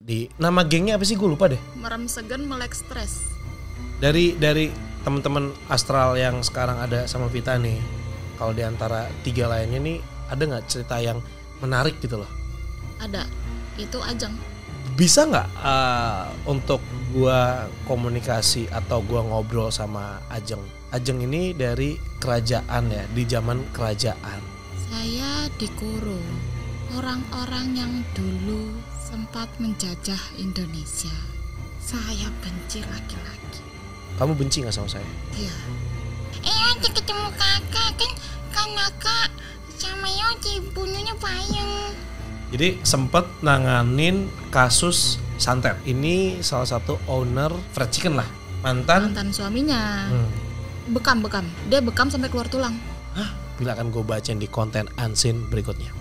Di nama gengnya apa sih, gue lupa deh. Merem segen melek stres. Dari teman-teman Astral yang sekarang ada sama Vita nih, kalau di antara 3 lainnya nih ada nggak cerita yang menarik gitu loh? Ada, itu Ajeng. Bisa nggak untuk gua komunikasi atau gua ngobrol sama Ajeng? Ajeng ini dari kerajaan ya, di zaman kerajaan. Saya dikurung orang-orang yang dulu sempat menjajah Indonesia. Saya benci laki-laki. Kamu benci nggak sama saya? Iya. Nanti ketemu kakak kan kakak sama yo dibunuhnya payung. Jadi sempet nanganin kasus santet. Ini salah satu owner fried chicken lah. Mantan Suaminya. Bekam. Dia bekam sampai keluar tulang. Hah? Bila akan gue bacain di konten unseen berikutnya.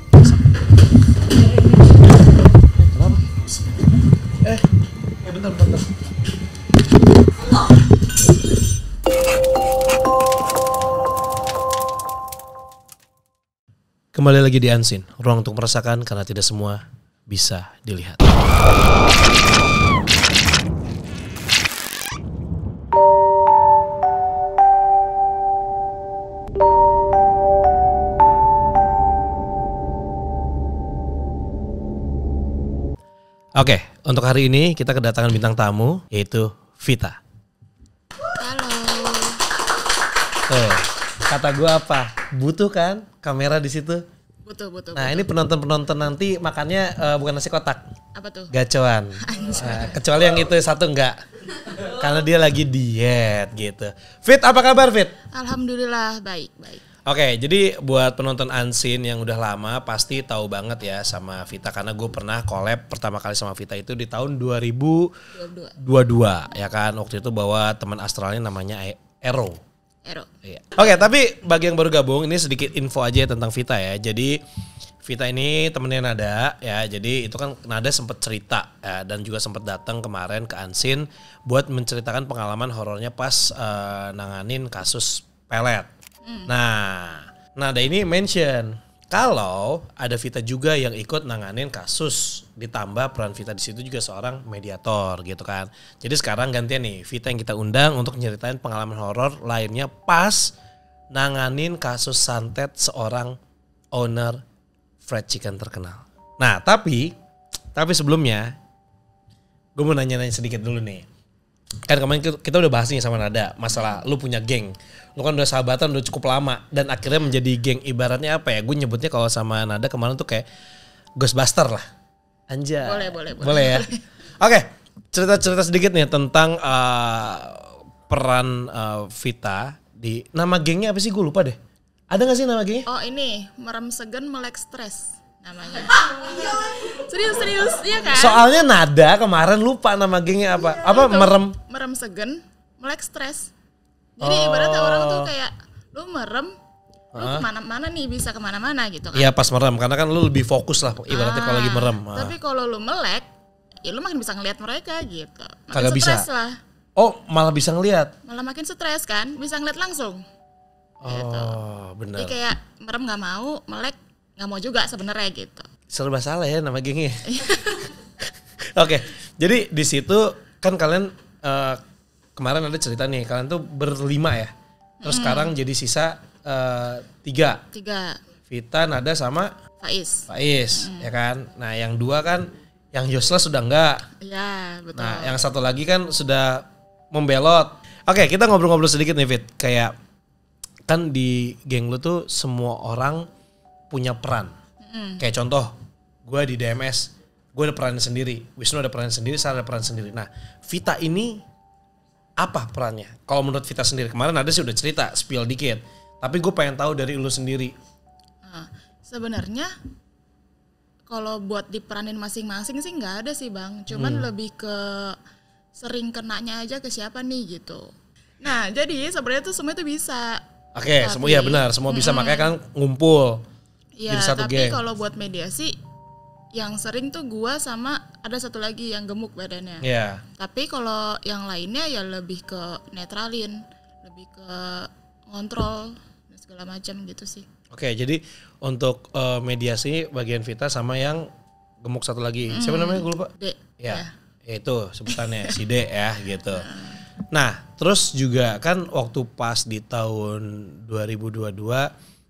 Bentar. Kembali lagi di Unseen, ruang untuk merasakan karena tidak semua bisa dilihat. Oke, untuk hari ini kita kedatangan bintang tamu yaitu Vita. Halo. Kata gue apa? Butuh kan kamera di situ? Butuh. Nah, ini penonton nanti makannya bukan nasi kotak. Apa tuh? Gacoan. Kecuali yang itu satu enggak. Karena dia lagi diet gitu. Fit, apa kabar Fit? Alhamdulillah baik. Oke, jadi buat penonton Unseen yang udah lama pasti tahu banget ya sama Vita karena gue pernah collab pertama kali sama Vita itu di tahun 2022 ya kan. Waktu itu bawa teman astralnya namanya Ero. Iya. Oke, tapi bagi yang baru gabung ini sedikit info aja tentang Vita ya. Jadi Vita ini temennya Nada ya. Jadi itu kan Nada sempat cerita ya, dan juga sempat datang kemarin ke Unseen buat menceritakan pengalaman horornya pas nanganin kasus pelet. Nah, Nada ini mention kalau ada Vita juga yang ikut nanganin kasus, ditambah peran Vita di situ juga seorang mediator gitu kan. Jadi sekarang gantian nih Vita yang kita undang untuk nyeritain pengalaman horor lainnya pas nanganin kasus santet seorang owner fried chicken terkenal. Nah, tapi sebelumnya gue mau nanya-nanya sedikit dulu nih. Kan kemarin kita udah bahas nih sama Nada masalah lu punya geng. Lu kan udah sahabatan udah cukup lama dan akhirnya menjadi geng, ibaratnya apa ya? Gue nyebutnya kalau sama Nada kemarin tuh kayak Ghostbuster lah. Anjay. Boleh ya. Oke, cerita sedikit nih tentang peran Vita di nama gengnya apa sih? Gue lupa deh. Ada gak sih nama gengnya? Oh ini merem segen melek stres namanya. Serius ya kan? Soalnya Nada kemarin lupa nama gengnya apa? Apa merem segen melek stres. Jadi ibaratnya orang tuh kayak lu merem, lu kemana-mana nih, bisa kemana-mana gitu kan? Iya pas merem karena kan lu lebih fokus lah ibaratnya kalau lagi merem. Tapi kalau lu melek, ya lu makin bisa ngelihat mereka gitu. Makin Kagak bisa. Lah. Oh malah bisa ngelihat? Malah makin stres kan, bisa ngeliat langsung. Gitu. Benar. Jadi kayak merem nggak mau, melek nggak mau juga sebenarnya gitu. Serba salah ya nama gengnya. Oke, jadi di situ kan kalian kemarin ada cerita nih, kalian tuh berlima ya. Terus sekarang jadi sisa 3. Vita, Nada sama Faiz, ya kan. Nah yang 2 kan, yang useless sudah enggak. Iya betul. Nah yang satu lagi kan sudah membelot. Oke, kita ngobrol-ngobrol sedikit nih Fit. Kayak kan di geng lu tuh semua orang punya peran. Kayak contoh, gue di DMS, gue ada peran sendiri, Wisnu ada peran sendiri, saya ada peran sendiri. Nah, Vita ini apa perannya? Kalau menurut Vita sendiri, kemarin ada sih udah cerita, spill dikit. Tapi gue pengen tahu dari lu sendiri. Sebenarnya kalau buat diperanin masing-masing sih nggak ada sih Bang. Cuman lebih ke sering kenanya aja ke siapa nih gitu. Nah, jadi sebenarnya tuh semua itu bisa. Oke, semua ya benar, semua bisa, makanya kan ngumpul. Iya, jadi satu tapi geng. kalau buat mediasi yang sering tuh gua sama ada satu lagi yang gemuk badannya. Iya. Tapi kalau yang lainnya ya lebih ke netralin, lebih ke ngontrol dan segala macam gitu sih. Oke, jadi untuk mediasi bagian Vita sama yang gemuk satu lagi. Siapa namanya? Gue lupa. Ya. Itu sebutannya si D ya gitu. Nah, terus juga kan waktu pas di tahun 2022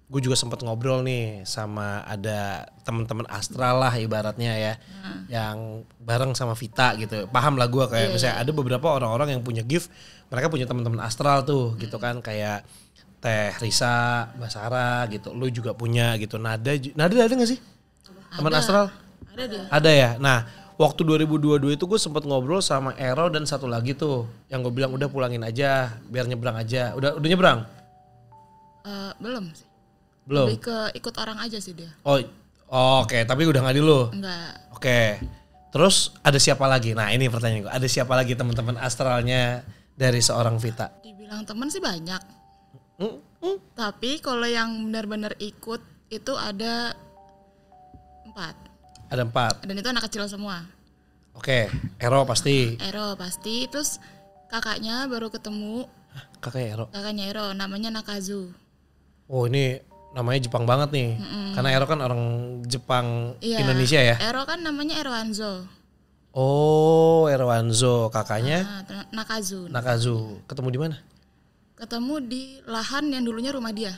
gue juga sempat ngobrol nih sama ada teman-teman astral lah ibaratnya ya. Yang bareng sama Vita gitu. Paham lah gue kayak misalnya ada beberapa orang-orang yang punya gift, mereka punya teman-teman astral tuh gitu kan, kayak Teh Risa, Mbak Sarah gitu. Lu juga punya gitu. Nada ada gak sih? Teman astral? Ada dia. Ada ya. Nah, waktu 2022 itu gue sempat ngobrol sama Ero dan satu lagi tuh yang gue bilang udah pulangin aja biar nyebrang aja. Udah nyebrang? Belum sih. Belum. Lebih ke ikut orang aja sih dia. Oh, oke. Tapi udah nggak di lu. Enggak. Oke. Terus ada siapa lagi? Nah ini pertanyaan gue. Ada siapa lagi teman-teman astralnya dari seorang Vita? Dibilang teman sih banyak. Tapi kalau yang benar-benar ikut itu ada 4. Ada 4. Dan itu anak kecil semua. Oke. Ero pasti. Ero pasti. Terus kakaknya baru ketemu. Kakaknya Ero. Kakaknya Ero namanya Nakazu. Oh ini namanya Jepang banget nih. Karena Ero kan orang Jepang Indonesia ya. Ero kan namanya Erwanzo. Oh, Erwanzo. Kakaknya Nakazu. Nakazu. Ketemu di mana? Ketemu di lahan yang dulunya rumah dia.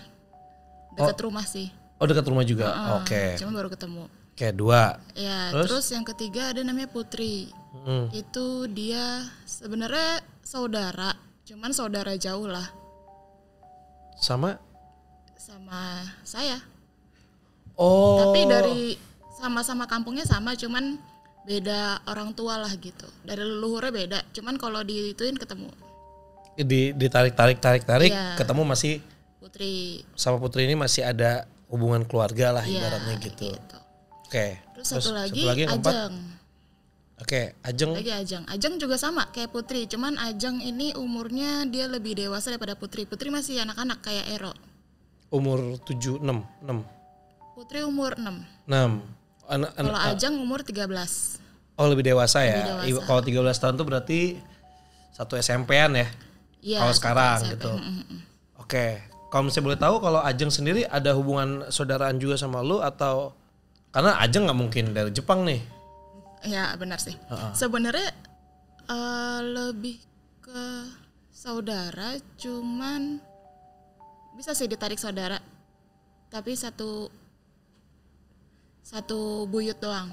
Dekat rumah sih. Oh, dekat rumah juga. Oke. Cuma baru ketemu. Oke, 2. Ya, terus yang ketiga ada namanya Putri. Itu dia sebenarnya saudara, cuman saudara jauh lah. Sama saya. Oh. Tapi dari sama-sama kampungnya sama, cuman beda orang tua lah gitu. Dari leluhurnya beda, cuman kalau diituin ketemu. Ditarik, Iya. ketemu masih Putri. sama Putri ini masih ada hubungan keluarga lah ibaratnya gitu. Oke. Terus satu lagi yang keempat? Ajeng. Oke, Ajeng. Lagi Ajeng. Ajeng juga sama kayak Putri, cuman Ajeng ini umurnya dia lebih dewasa daripada Putri. Putri masih anak-anak kayak Ero. Umur 7, 6. Putri umur 6. Kalau Ajeng umur 13. Oh, lebih dewasa ya. Lebih dewasa. Kalau 13 tahun tuh berarti satu SMP-an ya. Iya. Kalau sekarang SMP. gitu. Oke. Kalau misalnya boleh tahu kalau Ajeng sendiri ada hubungan saudaraan juga sama lu atau karena Ajeng nggak mungkin dari Jepang nih. Ya benar sih. Sebenarnya lebih ke saudara, cuman bisa sih ditarik saudara. Tapi satu buyut doang.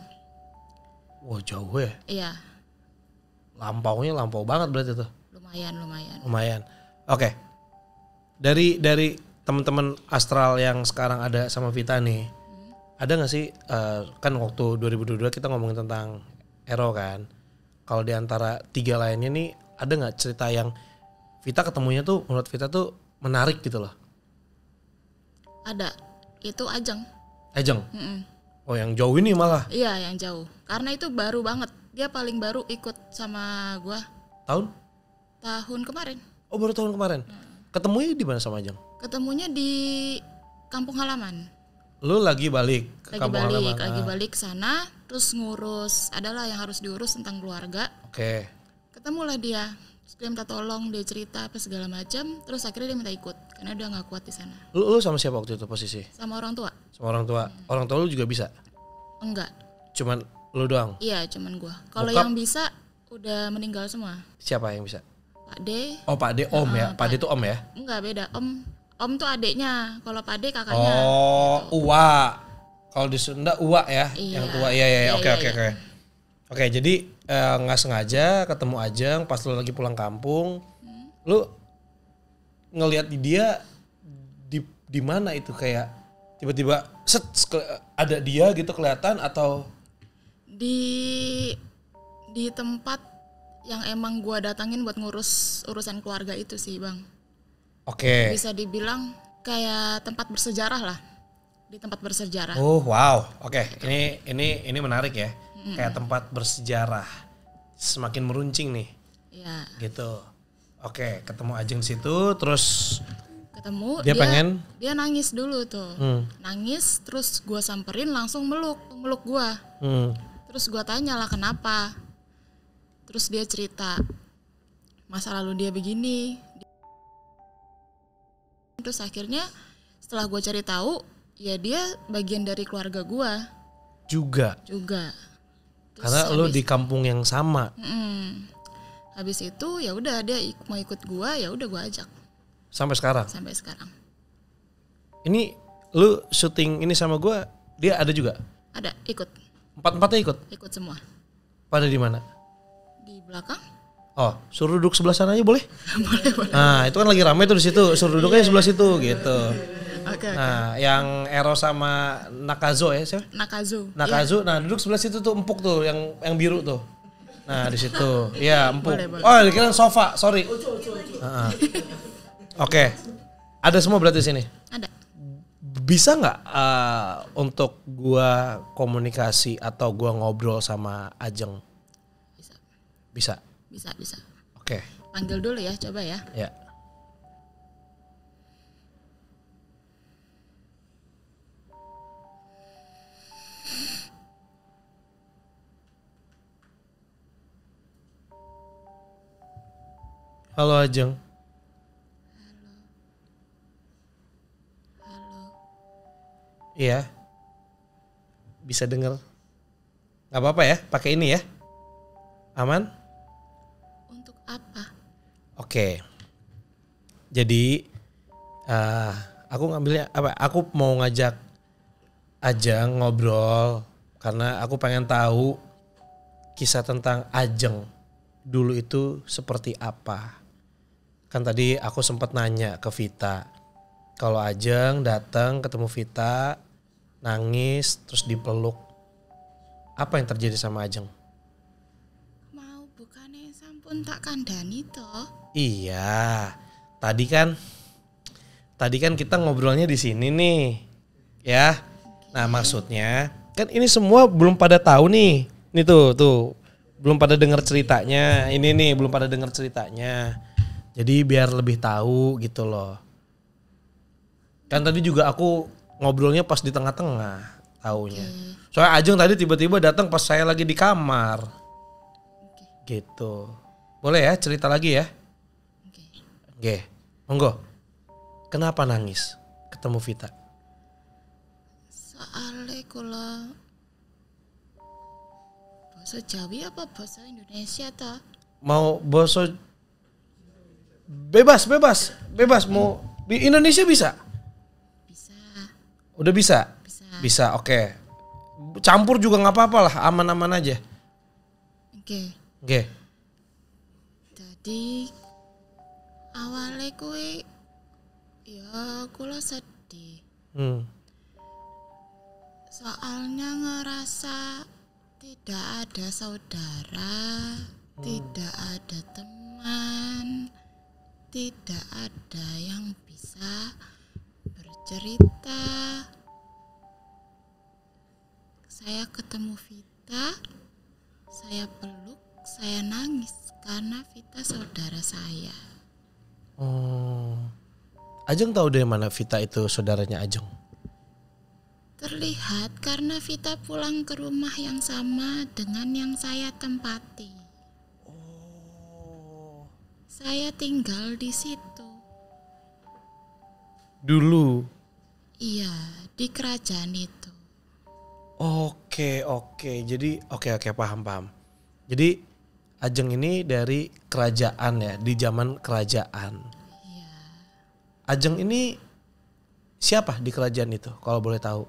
Wah jauh ya. Iya. Lampau banget berarti tuh. Lumayan. Oke. Dari teman-teman astral yang sekarang ada sama Vita nih. Ada gak sih, kan waktu 2022 kita ngomongin tentang Ero kan. Kalau di antara 3 lainnya nih, ada gak cerita yang Vita ketemunya tuh menurut Vita tuh menarik gitu loh? Ada, itu Ajeng. Oh yang jauh ini malah? Iya yang jauh, karena itu baru banget. Dia paling baru ikut sama gua. Tahun kemarin. Oh baru tahun kemarin? Ketemunya di mana sama Ajeng? Ketemunya di kampung halaman. Lu lagi balik ke kampung halaman? Lagi balik sana, terus ngurus, adalah yang harus diurus tentang keluarga. Oke. Ketemulah dia, terus dia minta tolong, dia cerita apa segala macam, terus akhirnya dia minta ikut karena dia nggak kuat di sana. Lu sama siapa waktu itu posisi? Sama orang tua. Sama orang tua. Orang tua lu juga bisa? Enggak. Cuman lu doang? Iya, cuman gua. Kalau yang bisa udah meninggal semua. Siapa yang bisa? Pak D. Oh Pak D om ya? Pak D itu om ya? Enggak, beda. Om tuh adeknya, kalau Pak D kakaknya. Oh, gitu. Uwa. Kalau di Sunda Uwa ya, Iya. yang tua. Iya. Oke. Oke, jadi nggak sengaja ketemu Ajeng pas lu lagi pulang kampung. Lu ngelihat dia di mana itu kayak tiba-tiba ada dia gitu kelihatan atau di tempat yang emang gua datangin buat ngurus urusan keluarga itu sih, Bang. Oke. Bisa dibilang kayak tempat bersejarah lah. Di tempat bersejarah. Oh, wow. Oke, ini menarik ya. Kayak tempat bersejarah. Semakin meruncing nih. Iya. Gitu. Oke, ketemu Ajeng di situ terus ketemu dia nangis dulu tuh. Nangis terus gua samperin langsung meluk gua. Terus gua tanya lah kenapa. Terus dia cerita masa lalu dia begini. Terus akhirnya setelah gue cari tahu, ya dia bagian dari keluarga gue. Juga. Karena lu di kampung yang sama. Habis itu ya udah dia mau ikut gua, ya udah gua ajak. Sampai sekarang. Sampai sekarang. Ini lu syuting ini sama gua, dia ada juga? Ada, ikut. Empat-empatnya ikut? Ikut semua. Pada di mana? Di belakang. Oh, suruh duduk sebelah sana aja boleh? Boleh. Nah, itu kan lagi ramai tuh di situ. Suruh duduknya sebelah situ gitu. Oke. Nah, yang Ero sama Nakazo ya, siapa? Nakazo. Nah duduk sebelah situ tuh empuk tuh, yang biru tuh. Nah di situ, ya empuk. Boleh. Oh dikira sofa, sorry. Oke, ada semua berarti di sini. Ada. Bisa nggak untuk gua komunikasi atau gua ngobrol sama Ajeng? Bisa. Bisa. Bisa. Oke. Panggil dulu ya, coba ya. Ya. Halo Ajeng. Halo. Iya. Bisa denger. Gak apa-apa ya, pakai ini ya. Aman? Untuk apa? Oke. Jadi aku ngambilnya apa? Aku mau ngajak Ajeng ngobrol karena aku pengen tahu kisah tentang Ajeng dulu itu seperti apa. Kan tadi aku sempat nanya ke Vita, kalau Ajeng datang ketemu Vita, nangis terus dipeluk, apa yang terjadi sama Ajeng? Mau bukannya sampun tak kandhani toh? Iya, tadi kan kita ngobrolnya di sini nih, ya. Nah maksudnya kan ini semua belum pada tahu nih, ini tuh belum pada dengar ceritanya, ini nih belum pada dengar ceritanya. Jadi biar lebih tahu gitu loh. Kan tadi juga aku ngobrolnya pas di tengah-tengah taunya. Soalnya Ajeng tadi tiba-tiba datang pas saya lagi di kamar. Gitu. Boleh ya cerita lagi ya? Oke. Monggo. Kenapa nangis ketemu Vita? Soalnya kula bahasa Jawi apa bahasa Indonesia toh? Mau boso bebas mau di Indonesia bisa? Bisa. Udah bisa? Bisa, oke. Campur juga nggak apa-apa lah, aman-aman aja. Oke. Jadi awalnya kue ya kula sedih. Soalnya ngerasa tidak ada saudara, tidak ada teman, tidak ada yang bisa bercerita. Saya ketemu Vita, saya peluk, saya nangis karena Vita saudara saya. Oh. Ajeng tahu dari mana Vita itu saudaranya Ajeng? Terlihat karena Vita pulang ke rumah yang sama dengan yang saya tempati. Saya tinggal di situ. Dulu? Iya, di kerajaan itu. Oke. Jadi oke paham. Jadi Ajeng ini dari kerajaan ya, di zaman kerajaan. Iya. Ajeng ini siapa di kerajaan itu kalau boleh tahu?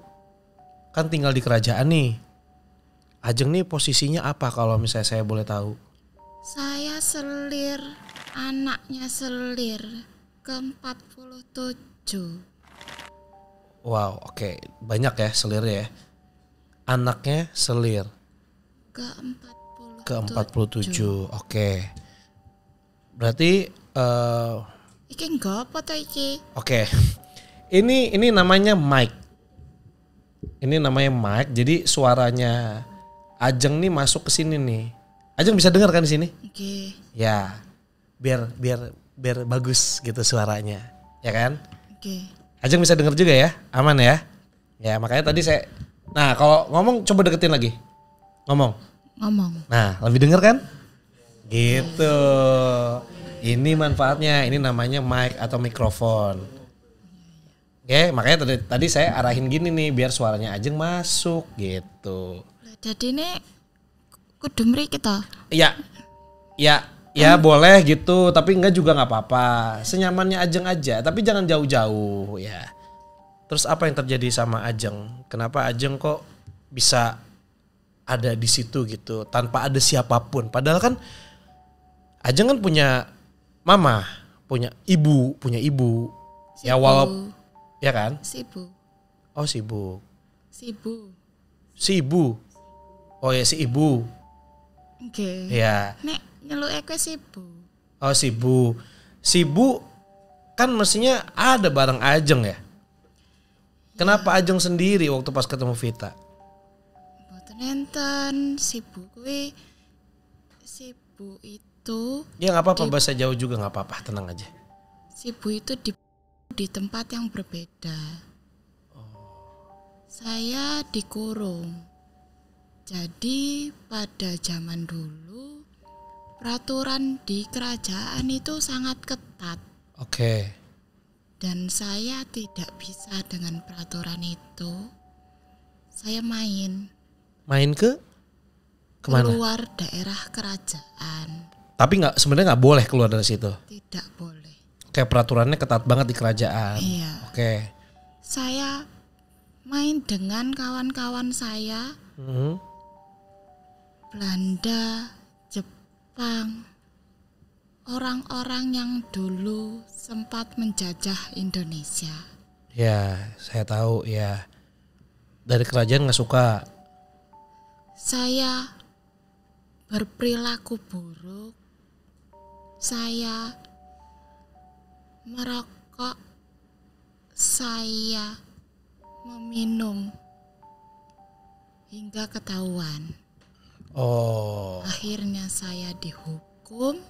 Kan tinggal di kerajaan nih. Ajeng nih posisinya apa kalau misalnya saya boleh tahu? Saya selir, anaknya selir ke-47. Wow, oke. Banyak ya selir ya. Anaknya selir ke-47. Oke. Berarti Iki enggak apa toh iki? oke. Ini namanya Mike. Ini namanya Mike. Jadi suaranya Ajeng nih masuk ke sini nih. Ajeng bisa dengar kan di sini? Oke. Ya. Biar bagus gitu suaranya. Ya kan? Oke. Ajeng bisa dengar juga ya? Aman ya? Ya, makanya tadi saya. Nah, kalau ngomong coba deketin lagi. Ngomong. Nah, lebih denger kan? Gitu. Ini manfaatnya. Ini namanya mic atau mikrofon. Oke, makanya tadi saya arahin gini nih biar suaranya Ajeng masuk gitu. Jadi nek kudu mriki to. Ya boleh gitu, tapi enggak juga nggak apa-apa. Senyamannya Ajeng aja, tapi jangan jauh-jauh ya. Terus apa yang terjadi sama Ajeng? Kenapa Ajeng kok bisa ada di situ gitu tanpa ada siapapun? Padahal kan Ajeng kan punya mama, punya ibu. Sibu. Ya walaupun ya kan? Sibu. Oh sibuk. Si ibu. Oh ya si ibu. Oke. Ya. Nek nyeluke kowe sibu. Oh Sibu kan mestinya ada bareng Ajeng ya. Kenapa Ajeng sendiri waktu pas ketemu Vita? Mboten enten sibu kuwi. Sibu itu Ya nggak apa-apa bahasa Jawa juga nggak apa-apa, tenang aja. sibu itu di tempat yang berbeda. Saya dikurung. Jadi pada zaman dulu peraturan di kerajaan itu sangat ketat Oke. dan saya tidak bisa dengan peraturan itu. Saya main Ke kemana? keluar daerah kerajaan. Tapi sebenarnya nggak boleh keluar dari situ. Tidak boleh. Kayak peraturannya ketat banget di kerajaan. Iya. Oke. Saya main dengan kawan-kawan saya, Mhm. Belanda, Jepang, orang-orang yang dulu sempat menjajah Indonesia. Ya saya tahu ya. Dari kerajaan nggak suka. Saya berperilaku buruk. Saya merokok. Saya meminum hingga ketahuan. Oh. Akhirnya saya dihukum,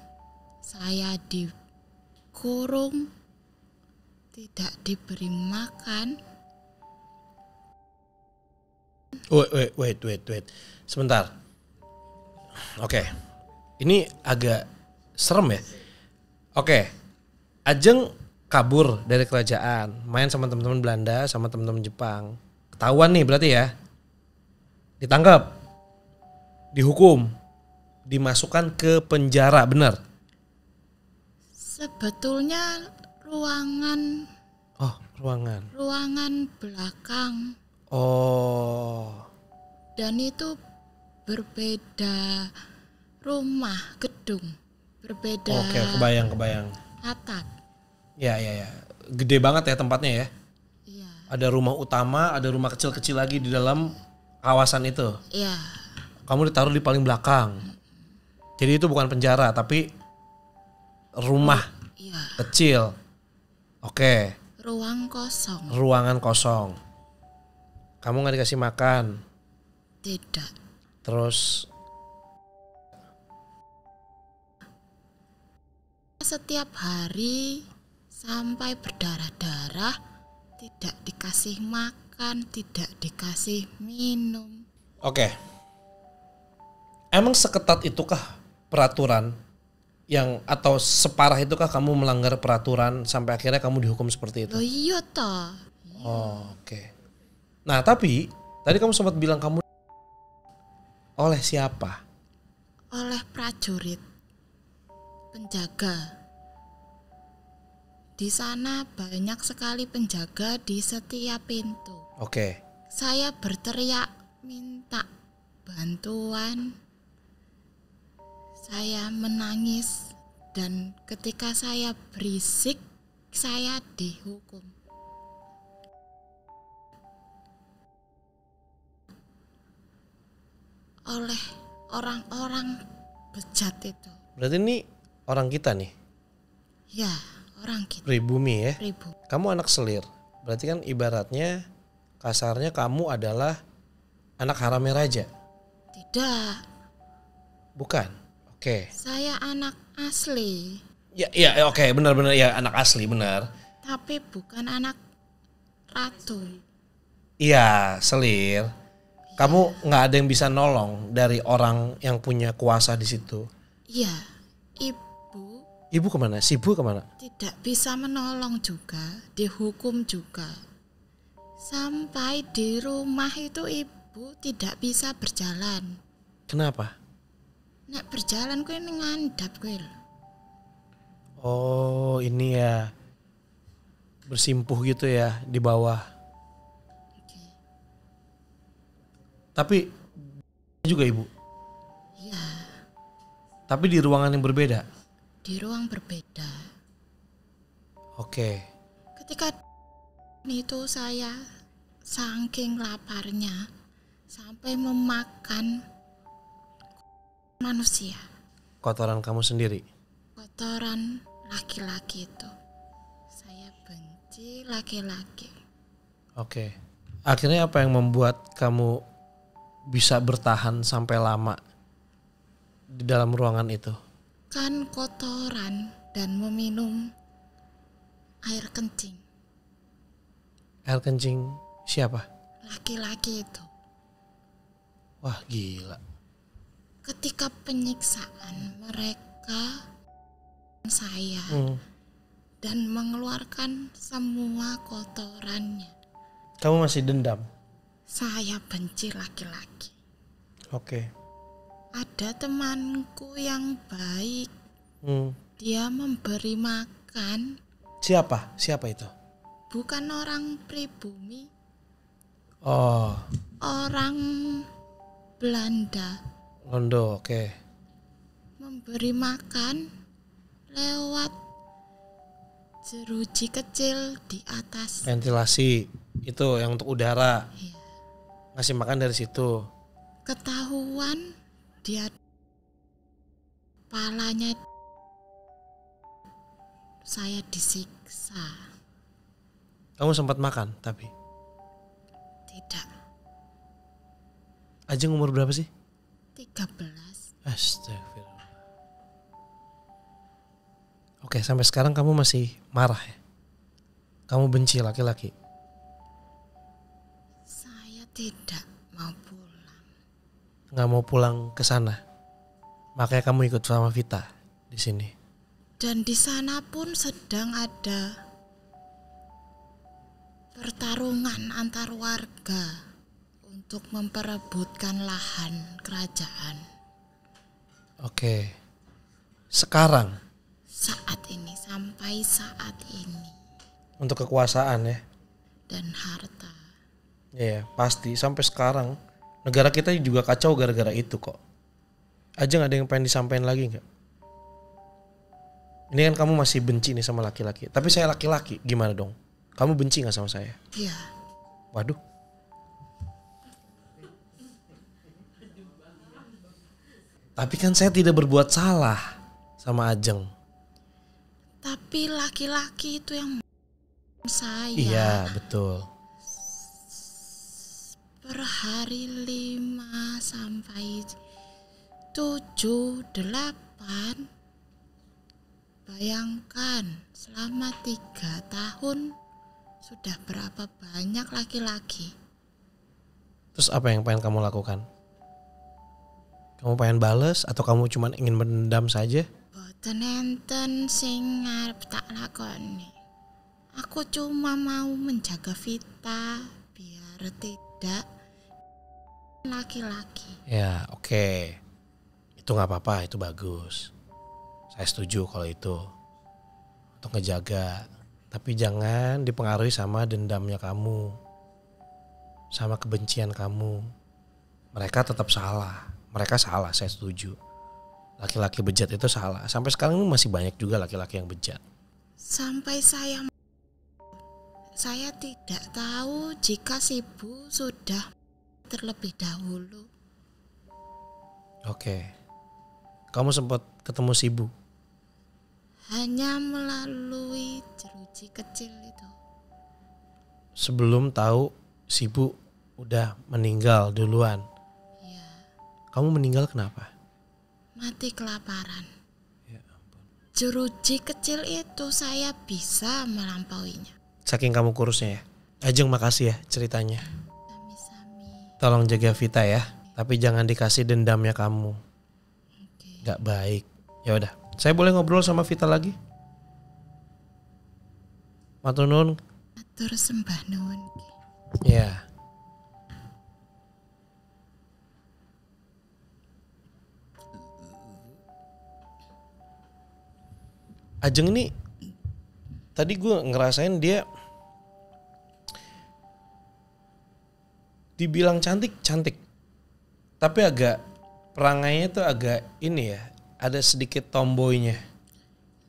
saya dikurung, tidak diberi makan. Wait. Sebentar. Oke. Ini agak serem ya. Oke. Ajeng kabur dari kerajaan, main sama teman-teman Belanda, sama teman-teman Jepang. Ketahuan nih berarti ya. Ditangkap. Dihukum. Dimasukkan ke penjara, benar? Sebetulnya ruangan Oh, ruangan. belakang Oh. dan itu berbeda rumah, gedung, berbeda Oke, kebayang. atap. Ya. Gede banget ya tempatnya ya. Iya, Ada rumah utama, ada rumah kecil-kecil lagi di dalam kawasan itu. iya, Kamu ditaruh di paling belakang. Jadi itu bukan penjara, tapi rumah iya. kecil. Oke, Ruang kosong. ruangan kosong. Kamu nggak dikasih makan. Tidak. Terus, Setiap hari sampai berdarah-darah, tidak dikasih makan, tidak dikasih minum. oke. Emang seketat itukah peraturan yang atau separah itukah kamu melanggar peraturan sampai akhirnya kamu dihukum seperti itu? Loh iya toh. Oh, oke. Nah, tapi tadi kamu sempat bilang kamu oleh siapa? Oleh prajurit penjaga. Di sana banyak sekali penjaga di setiap pintu. Oke. Saya berteriak minta bantuan. Saya menangis dan ketika saya berisik, saya dihukum. Oleh orang-orang bejat itu. Berarti ini orang kita nih, Ya, orang kita. pribumi ya. Ribu. Kamu anak selir. Berarti kan ibaratnya kasarnya kamu adalah anak haramnya raja. Tidak, Bukan. Oke. saya anak asli, Ya, oke, benar-benar ya anak asli, benar. tapi bukan anak ratu. Iya, selir. Kamu nggak ada yang bisa nolong dari orang yang punya kuasa di situ. Iya, ibu Ibu kemana? Sibu kemana? tidak bisa menolong juga, dihukum juga. Sampai di rumah itu ibu tidak bisa berjalan. Kenapa? nek berjalan kuwi ning ngandhap kuwi lho. Oh, ini ya. Bersimpuh gitu ya di bawah. Oke. Tapi juga Ibu. Iya, Tapi di ruangan yang berbeda. di ruang berbeda. Oke. Ketika itu saya saking laparnya sampai memakan manusia, Kotoran kamu sendiri. kotoran laki-laki itu. Saya benci laki-laki. Oke. Akhirnya apa yang membuat kamu bisa bertahan sampai lama di dalam ruangan itu? Kan kotoran dan meminum air kencing Air kencing siapa? laki-laki itu. Wah, gila. Ketika penyiksaan mereka saya dan mengeluarkan semua kotorannya. Kamu masih dendam? Saya benci laki-laki. Oke. Ada temanku yang baik, Hmm. dia memberi makan, Siapa? Siapa itu? bukan orang pribumi, Oh, orang Belanda. Londo. Oke. Memberi makan lewat jeruji kecil di atas. Ventilasi itu yang untuk udara. Iya. Ngasih makan dari situ. Ketahuan dia kepalanya saya disiksa. Kamu sempat makan tapi. Tidak. Ajeng umur berapa sih? 13. Astagfirullah. Oke, sampai sekarang kamu masih marah ya? Kamu benci laki-laki? Saya tidak mau pulang. Nggak mau pulang ke sana? Makanya kamu ikut sama Vita di sini. Dan di sana pun sedang ada pertarungan antar warga untuk memperebutkan lahan kerajaan. Oke. Sekarang Saat ini, sampai saat ini. untuk kekuasaan ya? Dan harta. Iya, pasti sampai sekarang negara kita juga kacau gara-gara itu kok. Ajeng ada yang pengen disampaikan lagi nggak? Ini kan kamu masih benci nih sama laki-laki. Tapi saya laki-laki, gimana dong? Kamu benci nggak sama saya? Iya. Waduh. Tapi kan saya tidak berbuat salah sama Ajeng. Tapi laki-laki itu yang saya. Iya, betul. Per hari 5 sampai 7, 8. Bayangkan selama 3 tahun sudah berapa banyak laki-laki. Terus apa yang pengen kamu lakukan? Kamu pengen bales atau kamu cuma ingin mendam saja? Boten enten sing arep tak lakoni. Aku cuma mau menjaga Vita biar tidak laki-laki. Ya, oke. Itu nggak apa-apa, itu bagus. Saya setuju kalau itu untuk ngejaga. Tapi jangan dipengaruhi sama dendamnya kamu, sama kebencian kamu. Mereka tetap salah. Mereka salah, saya setuju. Laki-laki bejat itu salah. Sampai sekarang masih banyak juga laki-laki yang bejat. Sampai saya tidak tahu jika si Bu sudah terlebih dahulu. Oke. Kamu sempat ketemu si Bu? Hanya melalui jeruji kecil itu. Sebelum tahu si Bu udah meninggal duluan. Ya, Kamu meninggal kenapa? mati kelaparan. Ya ampun. Jeruji kecil itu saya bisa melampauinya. Saking kamu kurusnya ya. Ajeng makasih ya ceritanya. Sami-sami. Tolong jaga Vita ya. Tapi jangan dikasih dendamnya kamu. Oke. Gak baik. Ya udah. Saya boleh ngobrol sama Vita lagi? Matur nuwun. Atur sembah nuwun. Ya. Ajeng ini tadi gue ngerasain dia dibilang cantik, tapi agak perangainya tuh agak ini ya, ada sedikit tomboynya.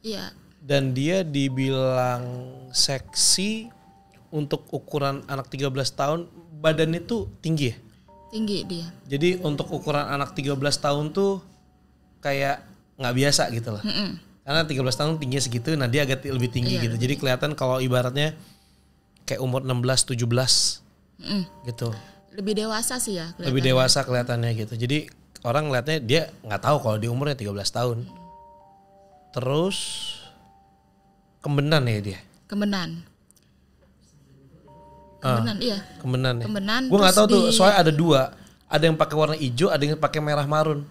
Iya. Dan dia dibilang seksi untuk ukuran anak 13 tahun, badannya tuh tinggi ya? Tinggi dia. Jadi untuk ukuran anak 13 tahun tuh kayak nggak biasa gitu loh. Karena 13 tahun tingginya segitu, nah dia agak lebih tinggi gitu. Jadi kelihatan kalau ibaratnya kayak umur 16, 17 gitu. Lebih dewasa sih ya. Lebih dewasa kelihatannya gitu. Jadi orang ngeliatnya dia nggak tahu kalau di umurnya 13 tahun. Terus kembenan ya dia. Kembenan, iya. Kembenan ya. Kembenan. Gue nggak tahu tuh, soalnya ada dua. Ada yang pakai warna hijau, ada yang pakai merah marun.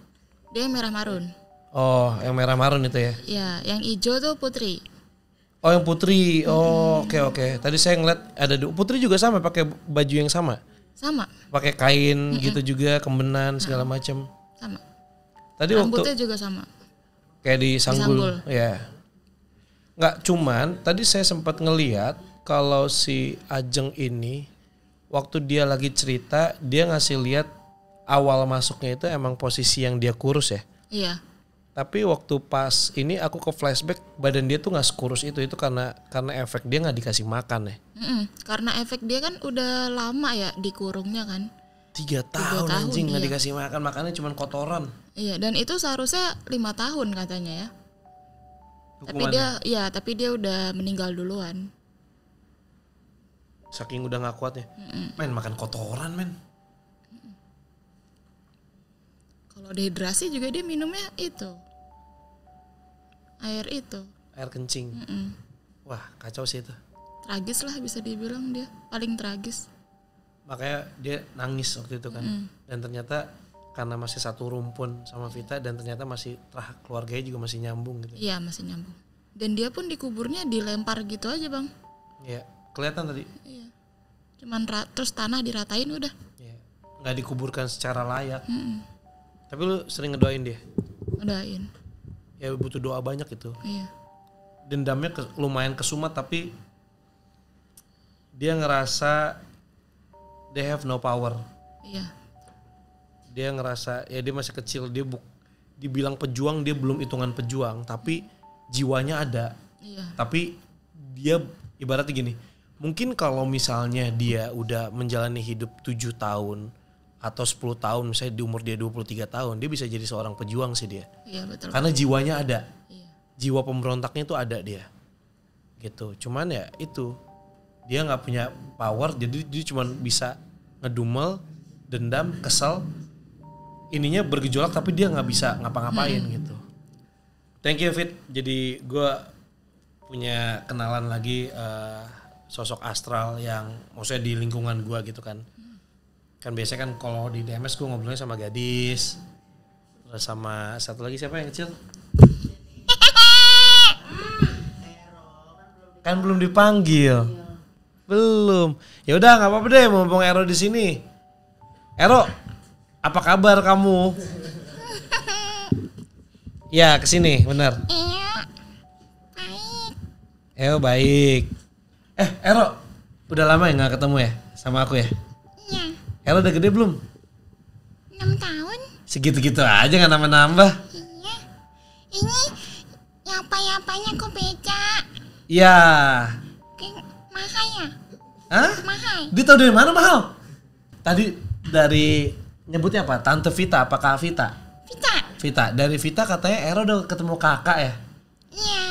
Dia yang merah marun. Oh, yang merah marun itu ya? Iya, yang hijau tuh Putri. Oh, yang Putri. Oh, oke. Tadi saya ngeliat ada Putri juga sama, pakai baju yang sama. Sama. Pakai kain gitu juga, kembenan segala macam. Sama. Tadi Rambutnya waktu juga sama. kayak di Sanggul. Sanggul. Ya. Nggak, cuman tadi saya sempat ngeliat kalau si Ajeng ini waktu dia lagi cerita, dia ngasih lihat awal masuknya itu emang posisi yang dia kurus ya. Iya. Tapi waktu pas ini aku ke flashback, badan dia tuh nggak sekurus itu karena efek dia nggak dikasih makan ya. Karena efek dia kan udah lama ya dikurungnya kan. 3 tahun anjing nggak iya. dikasih makan, makannya cuma kotoran. Iya, dan itu seharusnya 5 tahun katanya ya. Hukumannya. Tapi dia udah meninggal duluan. Saking udah nggak kuatnya. Men, makan kotoran men. Kalau dehidrasi juga dia minumnya itu. Air itu. Air kencing. Wah, kacau sih itu. Tragis lah bisa dibilang dia. Paling tragis. Makanya dia nangis waktu itu kan. Dan ternyata karena masih satu rumpun sama Vita, dan ternyata masih keluarganya juga masih nyambung gitu. Iya, masih nyambung. Dan dia pun dikuburnya dilempar gitu aja, Bang. Iya, kelihatan tadi. Iya. Cuman terus tanah diratain udah. Iya. Nggak dikuburkan secara layak. Tapi lu sering ngedoain dia? Ngedoain. Ya butuh doa banyak itu. Iya. Dendamnya lumayan kesumat, tapi dia ngerasa they have no power. Iya. Dia ngerasa ya dia masih kecil, dia dibilang pejuang, dia belum hitungan pejuang, tapi jiwanya ada. Iya. Tapi dia ibaratnya gini, mungkin kalau misalnya dia udah menjalani hidup 7 tahun atau 10 tahun, misalnya di umur dia 23 tahun, dia bisa jadi seorang pejuang sih dia. Iya, betul. Karena jiwanya ada. Iya. Jiwa pemberontaknya itu ada dia. Gitu. Cuman ya itu, dia nggak punya power, jadi dia cuma bisa ngedumel, dendam, kesel, ininya bergejolak, tapi dia nggak bisa ngapa-ngapain gitu. Thank you Fit. Jadi gue punya kenalan lagi sosok astral yang maksudnya di lingkungan gue gitu kan. Kan biasanya kan kalau di DMS gue ngobrolnya sama gadis, terus sama satu lagi siapa yang kecil? Kan belum dipanggil. Belum. Ya udah nggak apa-apa deh, mumpung Ero di sini. Ero, apa kabar kamu? Ya kesini, benar. Iya. Baik. Baik. Ero, udah lama ya nggak ketemu ya sama aku ya? Iya. Ero udah gede belum? 6 tahun. Segitu-gitu aja nggak nambah-nambah. Iya. Ini apa-apanya kok beda. Iya. Mahal ya? Hah? Mahal. Dia tahu dari mana mahal? Tadi dari nyebutnya apa? Tante Vita, apa Kak Vita? Vita. Vita. Dari Vita katanya Ero udah ketemu kakak ya? Iya.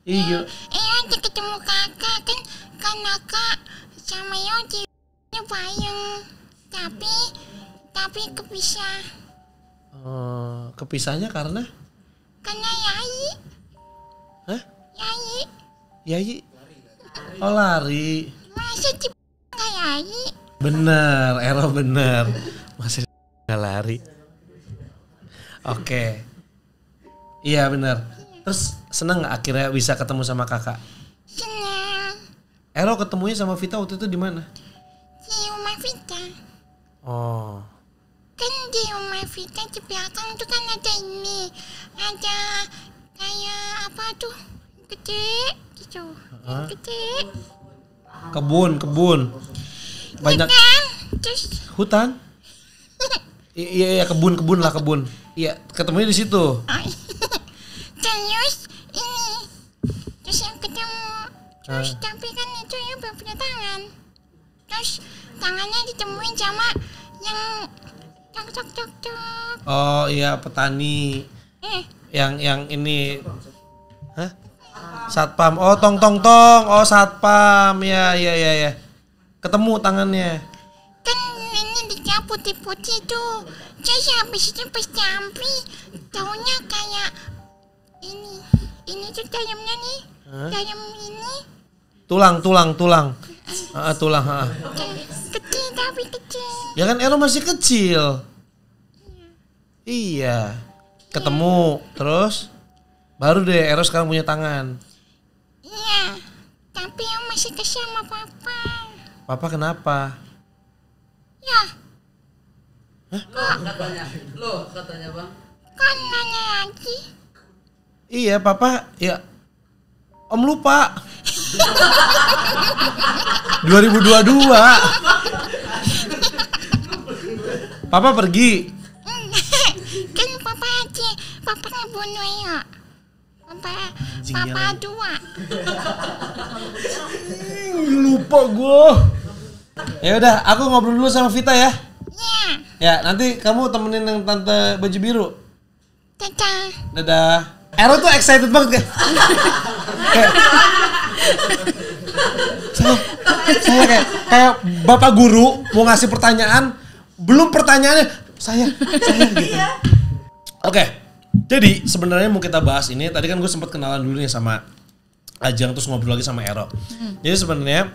Iya. Ada ketemu kakak kan kakak sama Yodi bareng. Tapi kepisah. Kepisahnya karena? Karena Yai. Hah? Yai. Yai? Oh lari. Masa nggak Yai? Bener, Ero bener. Masih nggak lari. Oke. Iya bener. Terus seneng nggak akhirnya bisa ketemu sama kakak? Senang. Ero ketemunya sama Vita waktu itu di mana? Di rumah Vita. Oh. Kan di rumah Vita di belakang tuh kan ada ini. Ada kayak apa tuh? kecil gitu. Kecil. Kebun. Banyak Kan? Terus hutan. Iya kebun lah. Iya, ketemunya di situ. terus ini. Terus yang ketemu. Terus tapi kan itu ya belum punya tangan. Terus tangannya ditemuin sama yang cok. Oh iya, petani. Yang ini. Hah? Satpam. Oh, tong. Oh, satpam. Ya. Ketemu tangannya. Kan ini dia putih-putih tuh. Terus habis itu pas diambil, taunya kayak ini tuh dalamnya nih. Dalam ini. Tulang. Tulang. Kecil tapi kecil. Ya kan Ero masih kecil. Iya. Ketemu, terus baru deh Ero sekarang punya tangan. Iya, tapi yang masih kesel sama papa. Papa kenapa? Ya. Katanya bang. Kan nanya lagi. Iya, Papa ya. Om lupa. 2022. Papa pergi. Kan papa aja. Papa ngebunuh ya. Papa dua. Lupa gue. Ya udah, aku ngobrol dulu sama Vita ya. Iya. Ya, nanti kamu temenin yang tante baju biru. Dadah. Dadah. Ero tuh excited banget kan? Saya kayak bapak guru mau ngasih pertanyaan, belum pertanyaannya saya gitu. Oke, jadi sebenarnya mau kita bahas ini. Tadi kan gue sempat kenalan dulu nih sama Ajeng, terus ngobrol lagi sama Ero. Jadi sebenarnya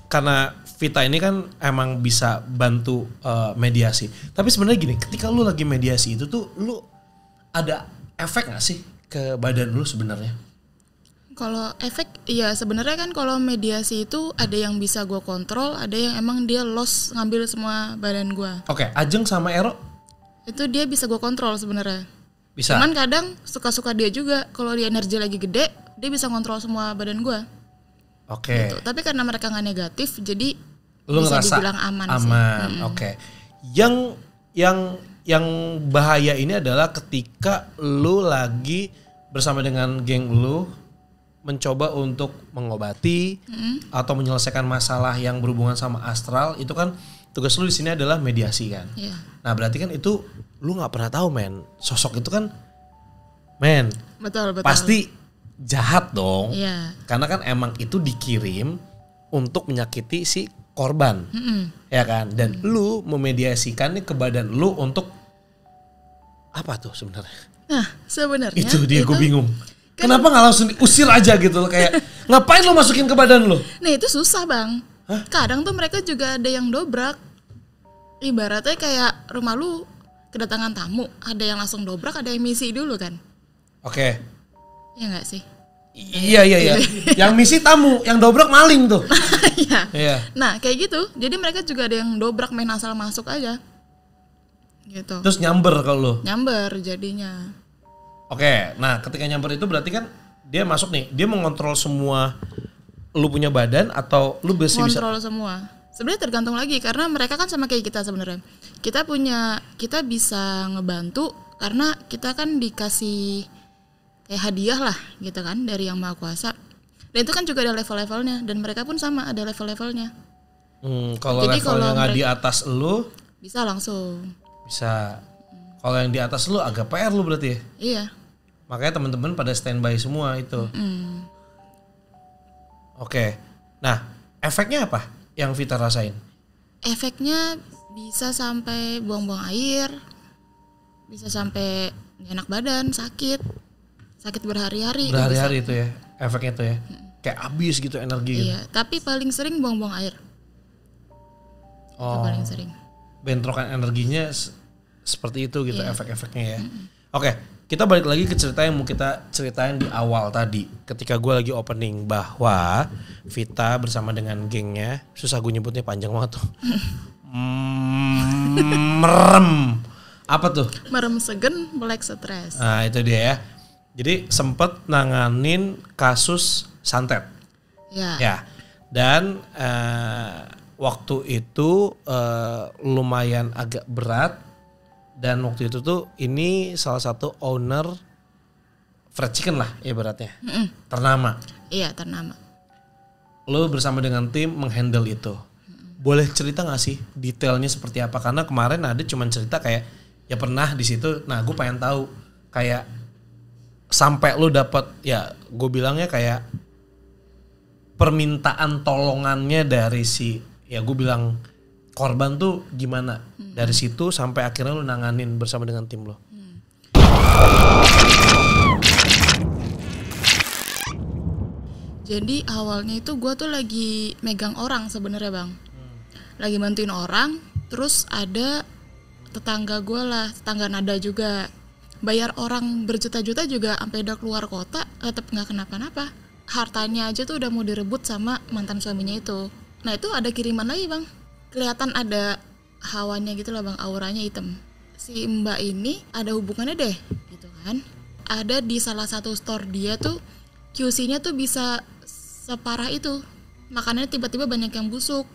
karena Vita ini kan emang bisa bantu mediasi. Tapi sebenarnya gini, ketika lu lagi mediasi itu tuh lu ada efek nggak sih ke badan lu sebenarnya? Kalau efek, ya sebenarnya kan kalau mediasi itu ada yang bisa gue kontrol, ada yang emang dia loss ngambil semua badan gue. Oke, Ajeng sama Ero? Itu dia bisa gue kontrol sebenarnya. Bisa. Cuman kadang suka-suka dia juga. Kalau dia energi lagi gede, dia bisa kontrol semua badan gue. Oke. Gitu. Tapi karena mereka nggak negatif, jadi Lu bisa ngerasa dibilang aman sih. Oke. Yang bahaya ini adalah ketika lu lagi bersama dengan geng lu mencoba untuk mengobati atau menyelesaikan masalah yang berhubungan sama astral, itu kan tugas lu di sini adalah mediasi kan. Iya. Nah, berarti kan itu lu nggak pernah tahu men, sosok itu kan men Betul. pasti jahat dong. Iya. Karena kan emang itu dikirim untuk menyakiti si korban. Ya kan? Dan lu memediasikan nih ke badan lu untuk apa tuh sebenarnya? Nah, sebenarnya Itu dia gue bingung. Kenapa nggak langsung diusir aja gitu loh, kayak ngapain lu masukin ke badan lu? Nah, itu susah, Bang. Kadang tuh mereka juga ada yang dobrak. Ibaratnya kayak rumah lu kedatangan tamu, ada yang langsung dobrak, ada yang misi dulu kan. Oke. Ya enggak sih? Iya. Yang misi tamu, yang dobrak maling tuh. Iya. Iya. Nah, kayak gitu. Jadi mereka juga ada yang dobrak main asal masuk aja. Gitu. Terus nyamber kalau lu. Nyamber jadinya. Oke, nah ketika nyamper itu berarti kan dia masuk nih, dia mengontrol semua lu punya badan atau lu bisa Kontrol semua. Sebenarnya tergantung lagi karena mereka kan sama kayak kita sebenarnya. Kita bisa ngebantu karena kita kan dikasih kayak hadiah lah gitu kan dari Yang Maha Kuasa. Dan itu kan juga ada level-levelnya dan mereka pun sama ada level-levelnya. Kalau levelnya nggak di atas lu bisa langsung. bisa. Kalau yang di atas lu agak PR lu berarti ya? Iya. Makanya teman-teman pada standby semua itu. Oke. Nah, efeknya apa yang Vita rasain? Efeknya bisa sampai buang-buang air, bisa sampai gak enak badan, sakit berhari-hari. Berhari-hari itu ya, efeknya itu ya. Kayak habis gitu energi. Iya, tapi paling sering buang-buang air. Itu paling sering. Bentrokan energinya seperti itu gitu efek-efeknya ya. Oke, kita balik lagi ke cerita yang mau kita ceritain di awal tadi. Ketika gue lagi opening bahwa Vita bersama dengan gengnya, susah gue nyebutnya panjang banget tuh. Merem. Apa tuh? Merem segen, melek stres. Nah itu dia ya. Jadi sempet nanganin kasus santet. Ya. Ya. Dan waktu itu lumayan agak berat. Dan waktu itu tuh ini salah satu owner fried chicken lah ibaratnya. Ternama. Iya, ternama. Lo bersama dengan tim menghandle itu. Boleh cerita gak sih detailnya seperti apa? Karena kemarin ada cuman cerita kayak ya pernah di situ. Nah, gue pengen tahu kayak sampai lo dapat ya gue bilangnya kayak permintaan tolongannya dari si ya gue bilang korban tuh gimana dari situ sampai akhirnya lu nanganin bersama dengan tim lo. Jadi awalnya itu gue tuh lagi megang orang sebenarnya bang, lagi bantuin orang. Terus ada tetangga gue lah, tetangga nada juga, bayar orang berjuta-juta juga sampai udah keluar kota tetap nggak kenapa-napa. Hartanya aja tuh udah mau direbut sama mantan suaminya itu. Nah itu ada kiriman lagi bang, kelihatan ada hawanya gitu lah bang, auranya hitam. Si mbak ini ada hubungannya deh gitu kan. Ada di salah satu store dia tuh QC-nya tuh bisa separah itu. Makanannya tiba-tiba banyak yang busuk.